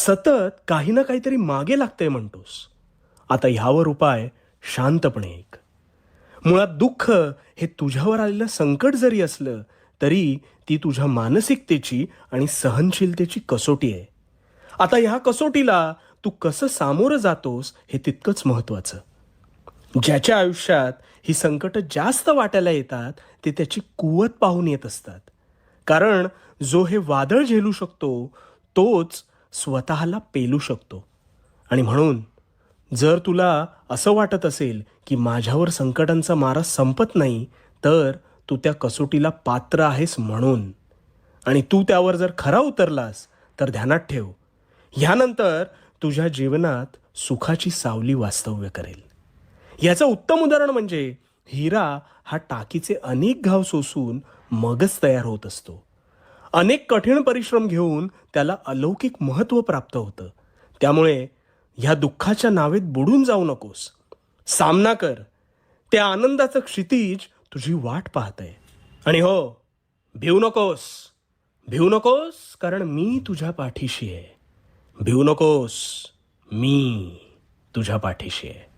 सतत काही ना काहीतरी मागे लागतंय म्हणतोस. आता ह्यावर उपाय शांतपणे ऐक. मुळात दुःख हे तुझ्यावर आलेलं संकट जरी असलं तरी ती तुझ्या मानसिकतेची आणि सहनशीलतेची कसोटी आहे. आता ह्या कसोटीला तू कसं सामोरं जातोस हे तितकंच महत्वाचं. ज्याच्या आयुष्यात ही संकट जास्त वाटायला येतात ते त्याची कुवत पाहून येत असतात. कारण जो हे वादळ झेलू शकतो तोच स्वतःला पेलू शकतो. आणि म्हणून जर तुला असं वाटत असेल की माझ्यावर संकटांचा मारा संपत नाही, तर तू त्या कसोटीला पात्र आहेस म्हणून. आणि तू त्यावर जर खरा उतरलास तर ध्यानात ठेव, ह्यानंतर तुझ्या जीवनात सुखाची सावली वास्तव्य करेल. याचं उत्तम उदाहरण म्हणजे हिरा हा टाकीचे अनेक घाव सोसून मगच तयार होत असतो. अनेक कठीण परिश्रम घेऊन त्याला अलौकिक महत्त्व प्राप्त होतं. त्यामुळे ह्या दुःखाच्या नावेत बुडून जाऊ नकोस. सामना कर. त्या आनंदाचं क्षितिज तुझी वाट पाहतंय. आणि हो, भिवू नकोस. भिवू नकोस, कारण मी तुझ्या पाठीशी आहे. भिवू नकोस, मी तुझ्या पाठीशी आहे.